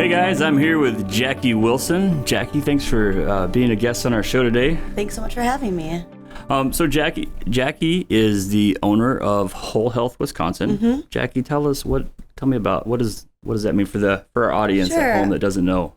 Hey guys, I'm here with Jackie Wilson. Jackie, thanks for being a guest on our show today. Thanks so much for having me. So Jackie is the owner of Whole Health Wisconsin. Mm-hmm. Jackie, tell me about what does that mean for our audience at home that doesn't know?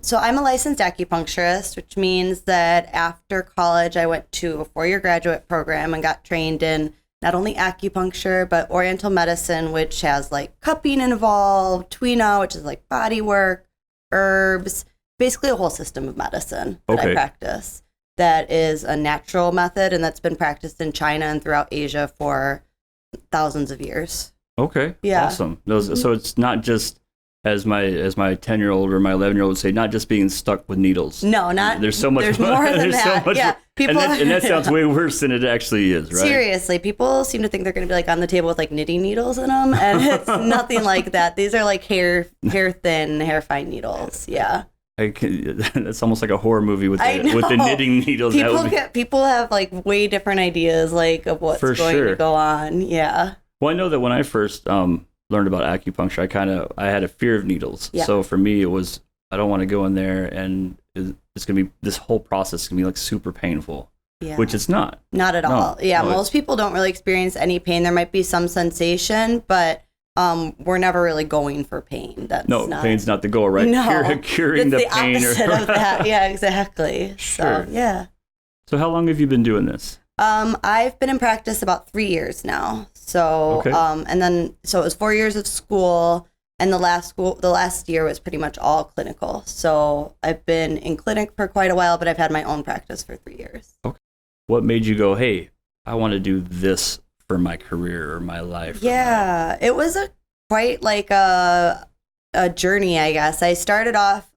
So I'm a licensed acupuncturist, which means that after college I went to a 4-year graduate program and got trained in not only acupuncture, but oriental medicine, which has like cupping involved, tuina, which is like body work, herbs, basically a whole system of medicine that I practice. That is a natural method, and that's been practiced in China and throughout Asia for thousands of years. Okay. Yeah. Awesome. So it's not just, as my 10-year-old or my 11-year-old would say, not just being stuck with needles. No, not. There's so much. There's more than that. So much yeah. People, and that sounds way worse than it actually is, right? Seriously, people seem to think they're going to be like on the table with like knitting needles in them, and it's nothing like that. These are like hair thin, hair fine needles. Yeah. It's almost like a horror movie with the knitting needles. People have like way different ideas like of what's going to go on. Yeah. Well, I know that when I first learned about acupuncture, I had a fear of needles. Yeah. So for me, it was, I don't want to go in there and it's going to be, this whole process is going to be like super painful. Yeah. Which it's not. Not at all. Yeah. Most people don't really experience any pain. There might be some sensation, but we're never really going for pain. Pain's not the goal, right? No, curing the pain. It's the opposite of that. Yeah, exactly. Sure. So, yeah. So how long have you been doing this? I've been in practice about 3 years now. So, and then, so it was 4 years of school, and the last year was pretty much all clinical. So I've been in clinic for quite a while, but I've had my own practice for 3 years. Okay. What made you go, hey, I want to do this for my career or my life? Yeah, it was quite like a journey, I guess. I started off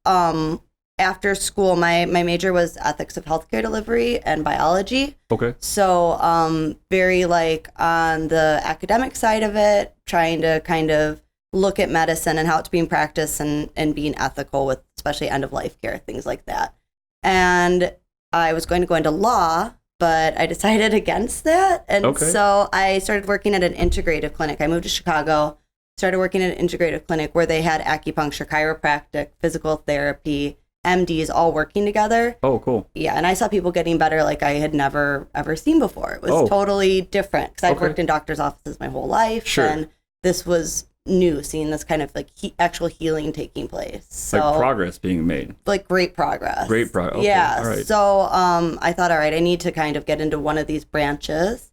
after school. My major was ethics of healthcare delivery and biology. Okay. So very like on the academic side of it, trying to kind of look at medicine and how it's being practiced and being ethical with especially end of life care, things like that. And I was going to go into law, but I decided against that. And so I started working at an integrative clinic. I moved to Chicago, started working at an integrative clinic where they had acupuncture, chiropractic, physical therapy, MDs all working together. Oh, cool. Yeah. And I saw people getting better like I had never, ever seen before. It was totally different because I've worked in doctor's offices my whole life. Sure. And this was new, seeing this kind of like actual healing taking place. So, like progress being made. Like great progress. Great progress. Okay. Yeah. All right. So I thought, all right, I need to kind of get into one of these branches.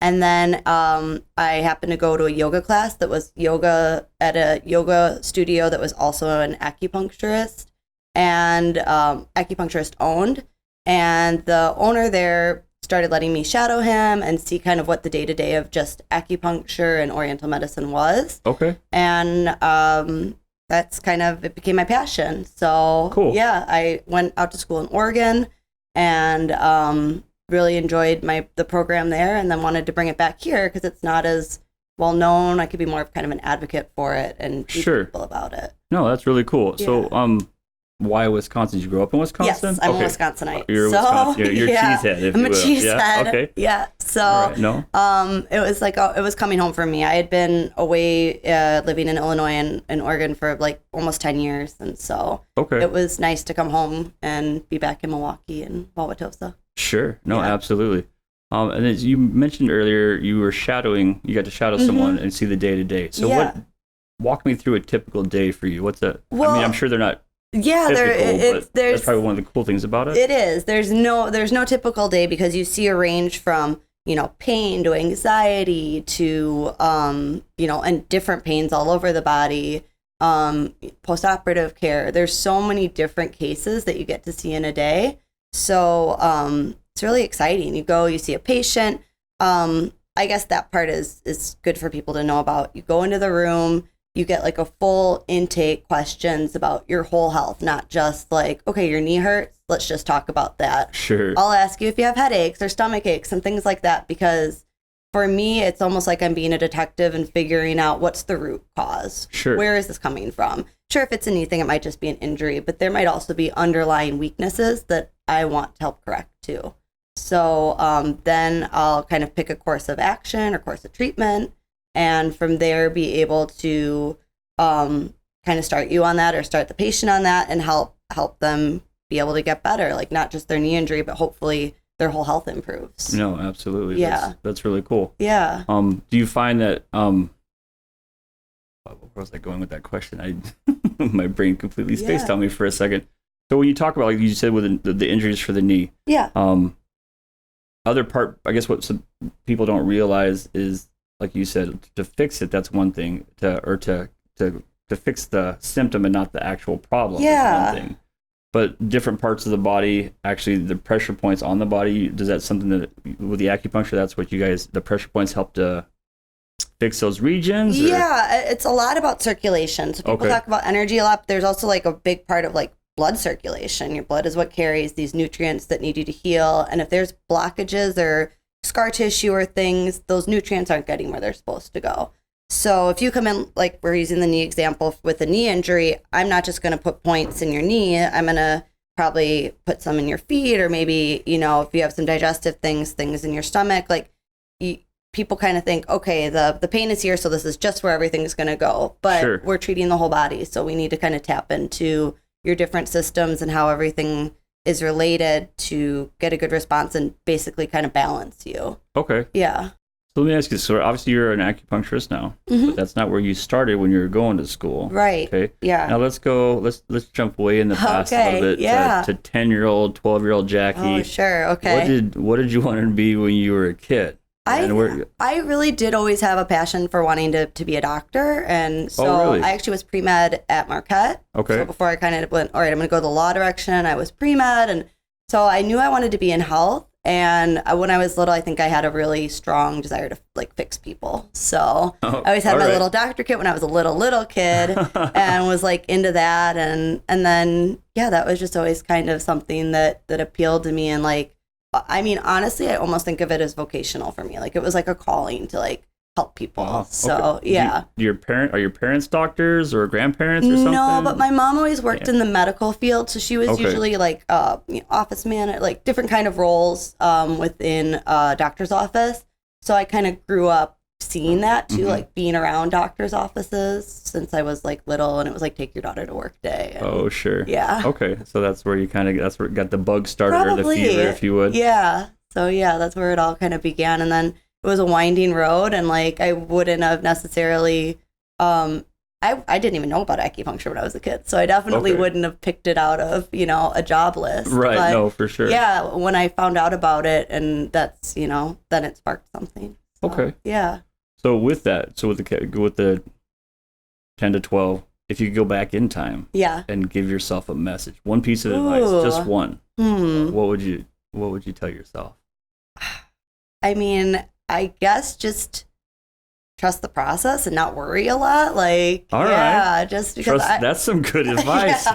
And then I happened to go to a yoga class that was yoga at a yoga studio that was also an acupuncturist and acupuncturist owned. And the owner there started letting me shadow him and see kind of what the day-to-day of just acupuncture and oriental medicine was. Okay. And that's kind of, it became my passion. So cool. Yeah, I went out to school in Oregon and really enjoyed the program there, and then wanted to bring it back here because it's not as well known. I could be more of kind of an advocate for it and teach people about it. No, that's really cool. Yeah. So why Wisconsin? Did you grow up in Wisconsin? Yes, I'm a Wisconsinite. You're a Wisconsin. You're a cheesehead, if I'm you will. A cheesehead. Yeah. Okay. Yeah. So, it was like it was coming home for me. I had been away living in Illinois and Oregon for like almost 10 years, and so it was nice to come home and be back in Milwaukee and Wauwatosa. Sure. No, absolutely. And as you mentioned earlier, you got to shadow someone and see the day to day. So walk me through a typical day for you. What's that? Well, I mean, I'm sure they're not. Yeah, there's that's probably one of the cool things about it. It is. There's no typical day because you see a range from, pain to anxiety to, and different pains all over the body, post-operative care. There's so many different cases that you get to see in a day. So it's really exciting. You see a patient. I guess that part is good for people to know about. You go into the room. You get like a full intake questions about your whole health, not just like, okay, your knee hurts. Let's just talk about that. Sure. I'll ask you if you have headaches or stomach aches and things like that, because for me, it's almost like I'm being a detective and figuring out what's the root cause. Sure. Where is this coming from? Sure, if it's anything, it might just be an injury, but there might also be underlying weaknesses that I want to help correct too. So then I'll kind of pick a course of action or course of treatment, and from there be able to kind of start you on that or start the patient on that and help them be able to get better, like not just their knee injury, but hopefully their whole health improves. No, absolutely. Yeah. That's really cool. Yeah. Do you find that, where was I going with that question? My brain completely spaced on me for a second. So when you talk about, like you said, with the injuries for the knee, other part, I guess what some people don't realize is, like you said, to fix it, that's one thing, to fix the symptom and not the actual problem is one thing. But different parts of the body, actually the pressure points on the body, does that something that with the acupuncture, that's what you guys, the pressure points help to fix those regions? Or? Yeah, it's a lot about circulation. So people talk about energy a lot, but there's also like a big part of like blood circulation. Your blood is what carries these nutrients that need you to heal. And if there's blockages or scar tissue or things, those nutrients aren't getting where they're supposed to go. So if you come in, like we're using the knee example with a knee injury, I'm not just going to put points in your knee. I'm going to probably put some in your feet, or maybe, you know, if you have some digestive things in your stomach, like people kind of think, okay, the pain is here, so this is just where everything's going to go. But we're treating the whole body. So we need to kind of tap into your different systems and how everything is related to get a good response and basically kind of balance you. Okay. Yeah. So let me ask you, so obviously you're an acupuncturist now, but that's not where you started when you were going to school. Right. Okay. Yeah. Now let's jump way in the past a little bit to 10-year-old, 12-year-old Jackie. Oh, sure. Okay. What did you want to be when you were a kid? I really did always have a passion for wanting to be a doctor. And so I actually was pre-med at Marquette. Okay. So before I kind of went, all right, I'm going to go the law direction, I was pre-med. And so I knew I wanted to be in health. And when I was little, I think I had a really strong desire to like fix people. So I always had my little doctor kit when I was a little kid and was like into that. And then, that was just always kind of something that appealed to me. And like, I mean, honestly, I almost think of it as vocational for me. Like it was like a calling to like help people. Wow. So are your parents doctors or grandparents or something? No, but my mom always worked in the medical field, so she was usually like office manager, like different kind of roles within a doctor's office. So I kind of grew up seeing that too, like being around doctors' offices since I was like little, and it was like take your daughter to work day. And, yeah. Okay, so that's where you that's where it got the bug started. Probably. Or the fever, if you would. Yeah. So that's where it all kind of began, and then it was a winding road, and like I wouldn't have necessarily I didn't even know about acupuncture when I was a kid, so I definitely wouldn't have picked it out of a job list. Right. But, no, for sure. Yeah, when I found out about it, and that's then it sparked something. So, okay. Yeah. So with that, with the 10 to 12, if you could go back in time, and give yourself a message, one piece of advice, just one, what would you tell yourself? I mean, I guess just trust the process and not worry a lot. Like, all right. Just because that's some good advice.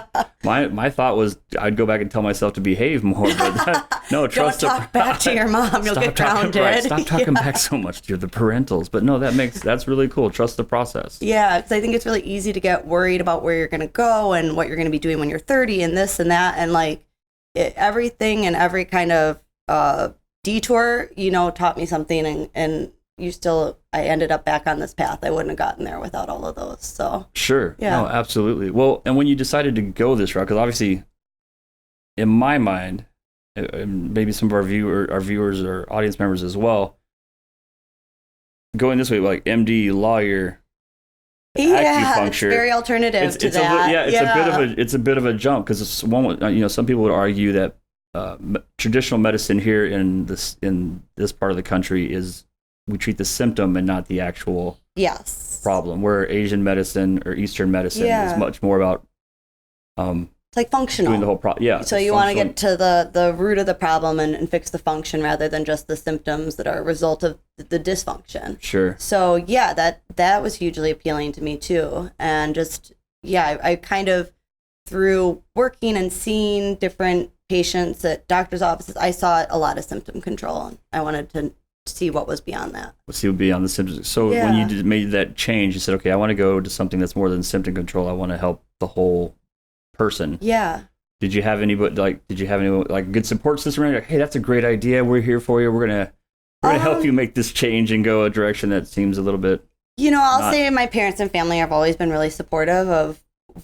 My thought was I'd go back and tell myself to behave more. But trust. Don't talk back to your mom. You'll get grounded. Stop talking back so much to the parentals. But no, that's really cool. Trust the process. Yeah, because I think it's really easy to get worried about where you're going to go and what you're going to be doing when you're 30 and this and that. And like everything and every kind of detour, taught me something, and I ended up back on this path. I wouldn't have gotten there without all of those. So sure. Yeah. No, absolutely. Well, and when you decided to go this route, because obviously in my mind, and maybe some of our viewers or audience members as well, going this way, like MD, lawyer, acupuncture, it's very alternative to that. It's a bit of a jump, because some people would argue that traditional medicine here in this part of the country is we treat the symptom and not the actual problem. Where Asian medicine or Eastern medicine is much more about it's like functional. Doing the whole problem. So you want to get to the root of the problem and fix the function rather than just the symptoms that are a result of the dysfunction. Sure. So that was hugely appealing to me too. And just I kind of, through working and seeing different patients at doctor's offices, I saw a lot of symptom control, and I wanted to see what was beyond that. See beyond the symptoms. So when you made that change, you said, okay, I want to go to something that's more than symptom control. I want to help the whole person. Yeah. Did you have any good support system? Like, hey, that's a great idea. We're here for you. We're gonna help you make this change and go a direction that seems a little bit. I'll say my parents and family have always been really supportive of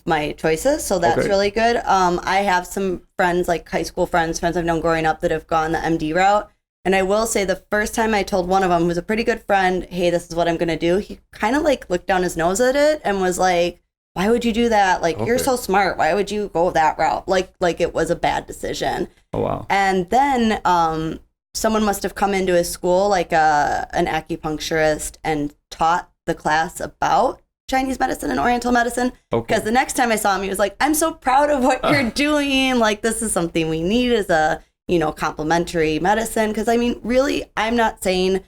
my choices, so that's really good. I have some friends, like high school friends I've known growing up, that have gone the MD route. And I will say the first time I told one of them, who was a pretty good friend, hey, this is what I'm going to do, he kind of like looked down his nose at it and was like, why would you do that? Like, you're so smart. Why would you go that route? Like it was a bad decision. Oh, wow. And then someone must have come into his school, like an acupuncturist, and taught the class about Chinese medicine and Oriental medicine. Because the next time I saw him, he was like, I'm so proud of what you're doing. Like, this is something we need as a, complementary medicine. Because, I mean, really, I'm not saying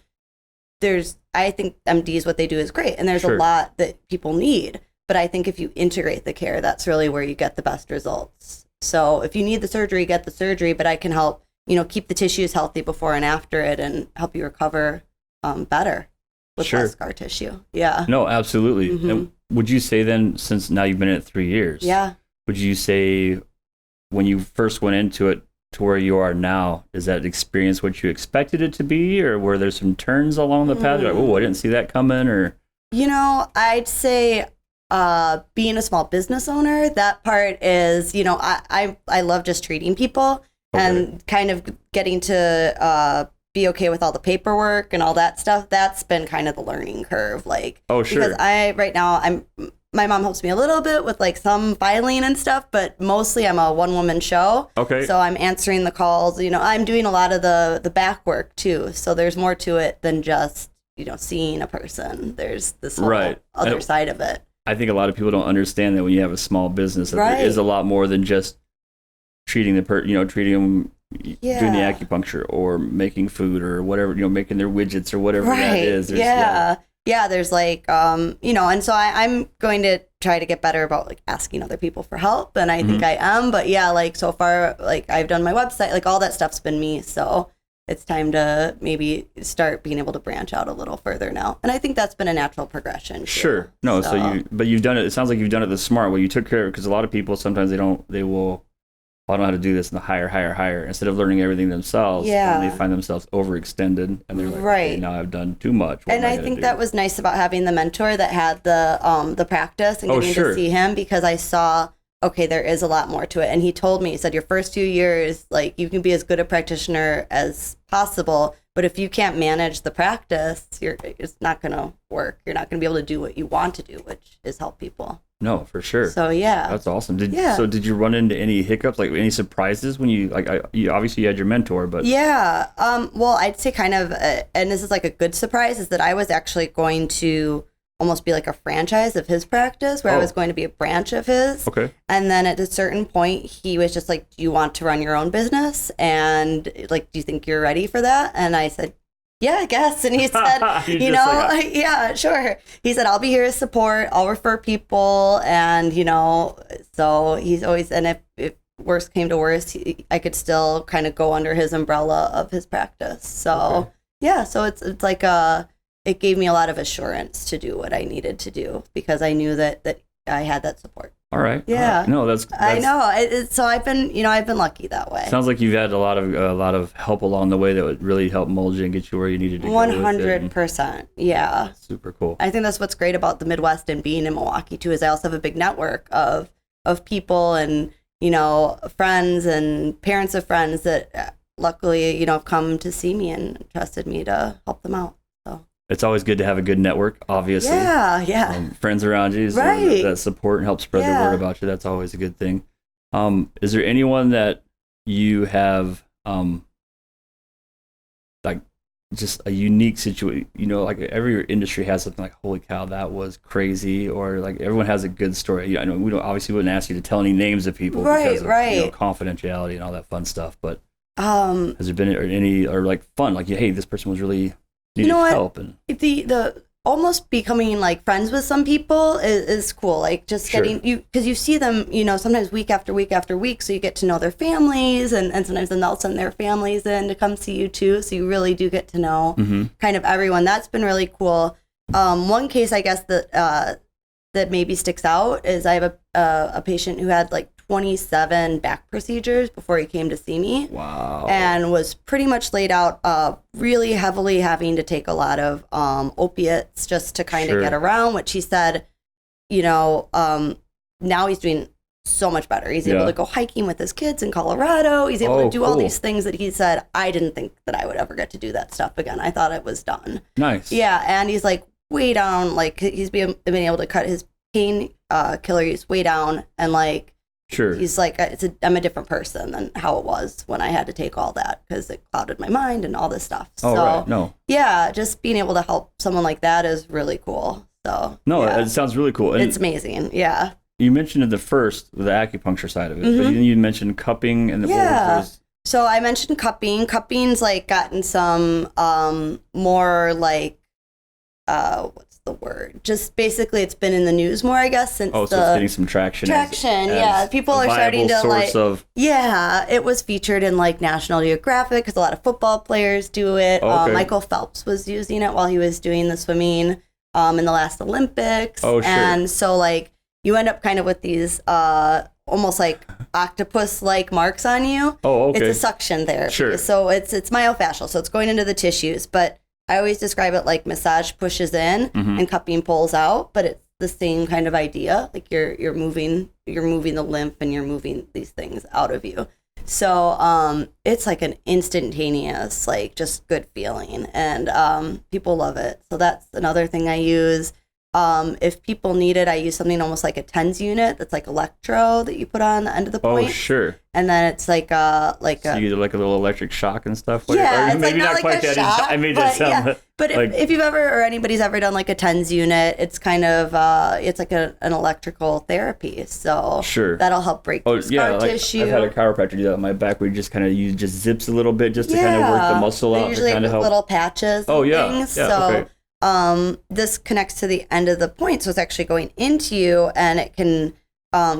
I think MDs, what they do is great. And there's a lot that people need. But I think if you integrate the care, that's really where you get the best results. So if you need the surgery, get the surgery. But I can help, keep the tissues healthy before and after it and help you recover better with less scar tissue. Yeah. No, absolutely. Mm-hmm. And would you say then, since now you've been in it 3 years, would you say when you first went into it to where you are now, is that experience what you expected it to be, or were there some turns along the path? You're like, oh, I didn't see that coming, or? I'd say being a small business owner, that part is, I love just treating people and kind of getting to be okay with all the paperwork and all that stuff. That's been kind of the learning curve. Like, because right now my mom helps me a little bit with like some filing and stuff, but mostly I'm a one-woman show. So I'm answering the calls, I'm doing a lot of the back work too. So there's more to it than just, seeing a person. There's this whole other side of it. I think a lot of people don't understand that when you have a small business, that there is a lot more than just treating treating them, doing the acupuncture or making food or whatever, making their widgets or whatever that is. There's like, and so I'm going to try to get better about like asking other people for help. And I think I am, but like so far, like I've done my website, like all that stuff's been me. So it's time to maybe start being able to branch out a little further now. And I think that's been a natural progression too. Sure. No, but you've done it. It sounds like you've done it the smart way. You took care of it, because a lot of people, sometimes they will, I don't know how to do this, and the higher, instead of learning everything themselves. And they find themselves overextended, and they're like, okay, now I've done too much. And I think that was nice about having the mentor that had the practice and getting to see him, because I saw, okay, there is a lot more to it. And he told me, he said, your first few years, like, you can be as good a practitioner as possible, but if you can't manage the practice, it's not going to work. You're not going to be able to do what you want to do, which is help people. No, for sure. So that's awesome. So did you run into any hiccups, like any surprises when you you obviously you had your mentor, but well, I'd say kind of, and this is like a good surprise, is that I was actually going to almost be like a franchise of his practice, where I was going to be a branch of his. And then at a certain point, he was just like, do you want to run your own business? And like, do you think you're ready for that? And I said, yeah, I guess. And he said, yeah, sure. He said, I'll be here as support. I'll refer people. And, so he's always, and if worst came to worst, I could still kind of go under his umbrella of his practice. So, so it's like it gave me a lot of assurance to do what I needed to do, because I knew that I had that support. All right. Yeah. No, that's I know. So I've been lucky that way. Sounds like you've had a lot of help along the way that would really help mold you and get you where you needed to go. 100%. Yeah. Super cool. I think that's what's great about the Midwest and being in Milwaukee too, is I also have a big network of people and, friends and parents of friends that luckily, have come to see me and trusted me to help them out. It's always good to have a good network, obviously. Yeah. Friends around you, so that support and help spread the word about you. That's always a good thing. Is there anyone that you have, like, just a unique situation? Like every industry has something like, holy cow, that was crazy, or like everyone has a good story. I know we wouldn't ask you to tell any names of people because of confidentiality and all that fun stuff. But has there been any or like fun, like, hey, this person was really help, and the almost becoming like friends with some people is cool. Like just getting you, because you see them, sometimes week after week after week, so you get to know their families, and sometimes then they'll send their families in to come see you too. So you really do get to know kind of everyone. That's been really cool. One case, I guess, that maybe sticks out is I have a patient who had like 27 back procedures before he came to see me. Wow. And was pretty much laid out really heavily, having to take a lot of opiates just to kind of get around, which he said, now he's doing so much better. He's able to go hiking with his kids in Colorado. He's able to do all these things that he said, I didn't think that I would ever get to do that stuff again. I thought it was done. Nice. Yeah. And he's like way down, like he's been able to cut his pain killer use way down. And like, he's like, I'm a different person than how it was when I had to take all that because it clouded my mind and all this stuff. Yeah, just being able to help someone like that is really cool. So it sounds really cool. And it's amazing. Yeah. You mentioned in the acupuncture side of it, but then you mentioned cupping and So I mentioned cupping. Cupping's like gotten some more like what's the word? Just basically it's been in the news more, I guess, since it's getting some traction. People are starting to like it was featured in like National Geographic because a lot of football players do it. Michael Phelps was using it while he was doing the swimming in the last Olympics. And so like you end up kind of with these almost like octopus-like marks on you. It's a suction therapy. So it's myofascial, so it's going into the tissues. But I always describe it like massage pushes in and cupping pulls out, but it's the same kind of idea. Like you're moving the lymph and you're moving these things out of you. So it's like an instantaneous, like just good feeling, and people love it. So that's another thing I use. If people need it, I use something almost like a TENS unit that's like electro that you put on the end of the point. And then it's like so you do like a little electric shock and stuff? Yeah, it's maybe like not quite a shock, I made that sound. But like, if you've ever, or anybody's ever done like a TENS unit, it's kind of, it's like an electrical therapy. So that'll help break scar tissue. I've had a chiropractor do that on my back. We just kind of use just zips a little bit just to kind of work the muscle out. Usually to kind of help. Little patches and things. This connects to the end of the point, so it's actually going into you, and it can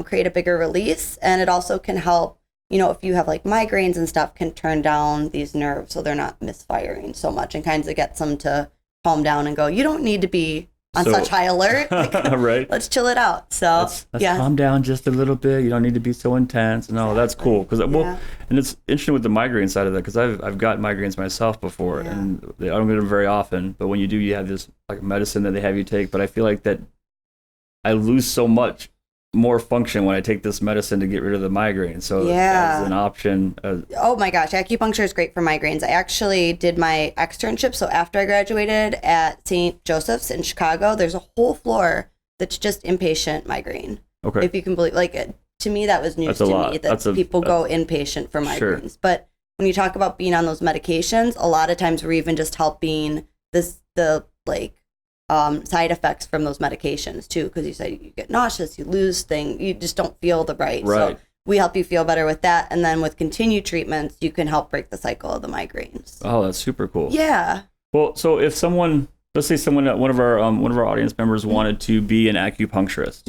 create a bigger release, and it also can help, if you have like migraines and stuff, can turn down these nerves so they're not misfiring so much, and kind of gets them to calm down and go, you don't need to be on such high alert. Like, let's chill it out. So let's calm down just a little bit. You don't need to be so intense. No, that's cool. And it's interesting with the migraine side of that, because I've got migraines myself before, and I don't get them very often. But when you do, you have this like medicine that they have you take. But I feel like that I lose so much more function when I take this medicine to get rid of the migraine. So as an option. Oh my gosh, acupuncture is great for migraines. I actually did my externship. So after I graduated at St. Joseph's in Chicago, there's a whole floor that's just inpatient migraine. If you can believe, to me, that was news to me that people go inpatient for migraines. But when you talk about being on those medications, a lot of times we're even just helping the side effects from those medications too, because you say you get nauseous, you lose things, you just don't feel right. So we help you feel better with that, and then with continued treatments, you can help break the cycle of the migraines. Oh, that's super cool. Yeah. Well, so if someone, let's say one of our audience members wanted to be an acupuncturist,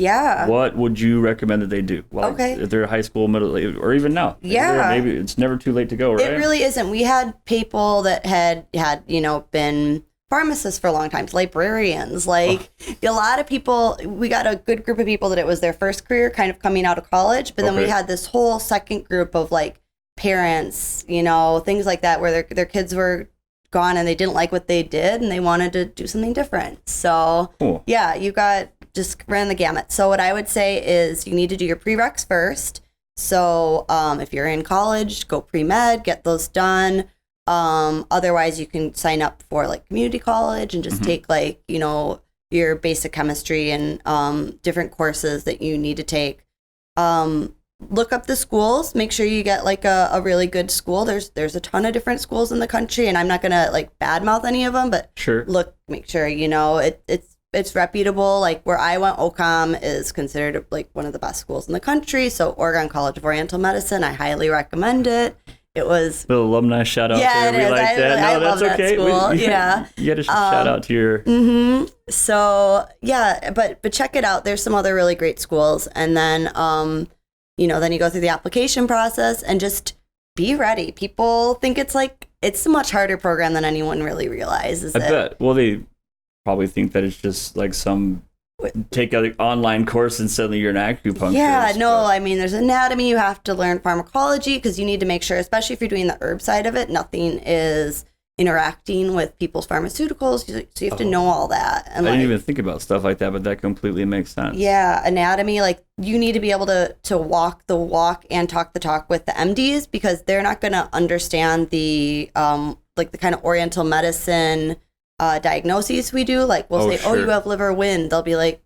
what would you recommend that they do? If they're high school, middle, or even now. Maybe it's never too late to go, right? It really isn't. We had people that had been pharmacists for a long time, librarians, a lot of people. We got a good group of people that it was their first career kind of coming out of college, but then we had this whole second group of parents, things like that, where their kids were gone and they didn't like what they did and they wanted to do something different. So you just ran the gamut. So what I would say is you need to do your prereqs first. So if you're in college, go pre-med, get those done. Otherwise you can sign up for community college and just take your basic chemistry and different courses that you need to take. Look up the schools, make sure you get a really good school. There's a ton of different schools in the country, and I'm not gonna badmouth any of them, but make sure it's reputable. Where I went, OCOM is considered one of the best schools in the country. So Oregon College of Oriental Medicine, I highly recommend it. It was the alumni shout out there. We like that. I love that school. You get a shout out to your. So but check it out. There's some other really great schools, and then then you go through the application process and just be ready. People think it's a much harder program than anyone really realizes. I bet. Well, they probably think that it's just some. Take an online course and suddenly you're an acupuncturist. I mean, there's anatomy. You have to learn pharmacology because you need to make sure, especially if you're doing the herb side of it, nothing is interacting with people's pharmaceuticals. So you have to know all that. And I didn't even think about stuff like that, but that completely makes sense. Yeah, anatomy, like you need to be able to walk the walk and talk the talk with the MDs, because they're not going to understand the like the kind of oriental medicine diagnoses we do. Like we'll say, you have liver wind. They'll be like,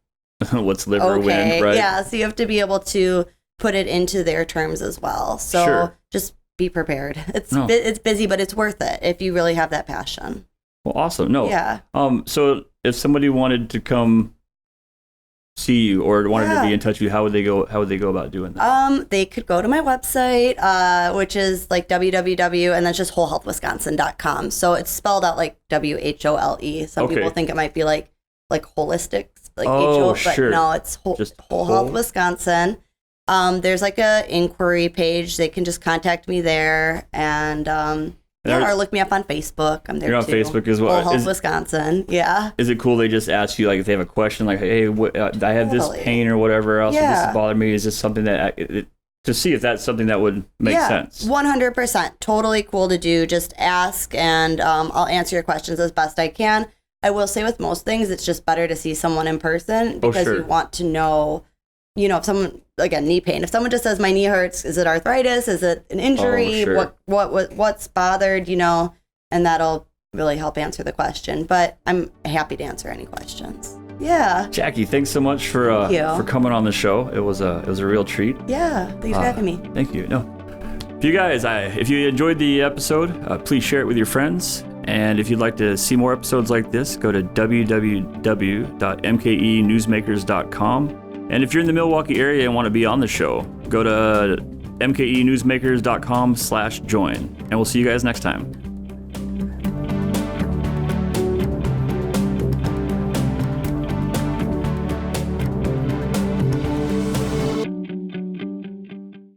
what's liver wind, right? Yeah, so you have to be able to put it into their terms as well. So just be prepared. It's busy, but it's worth it if you really have that passion. Well, awesome. No. Yeah. So if somebody wanted to come see you or wanted to be in touch with you, how would they go about doing that? They could go to my website, which is like www, and that's just wholehealthwisconsin.com. So it's spelled out like WHOLE. Some people think it might be like holistic, like HO, but no, it's Whole Health Wisconsin. There's like a inquiry page. They can just contact me there, and or look me up on Facebook. I'm there too. You're on Facebook as well. Whole Health Wisconsin. Yeah. Is it cool? They just ask you, like, if they have a question, like, hey, I have this pain or whatever else. This is bothering me. Is this something that to see if that's something that would make sense? 100%. Totally cool to do. Just ask, and I'll answer your questions as best I can. I will say with most things, it's just better to see someone in person, because you want to know, if someone, again, knee pain, if someone just says my knee hurts, is it arthritis? Is it an injury? What's bothered, and that'll really help answer the question. But I'm happy to answer any questions. Yeah. Jackie, thanks so much for coming on the show. It was a real treat. Yeah. Thanks for having me. Thank you. No. If you guys, if you enjoyed the episode, please share it with your friends. And if you'd like to see more episodes like this, go to www.mkenewsmakers.com. And if you're in the Milwaukee area and want to be on the show, go to mkenewsmakers.com/join. And we'll see you guys next time.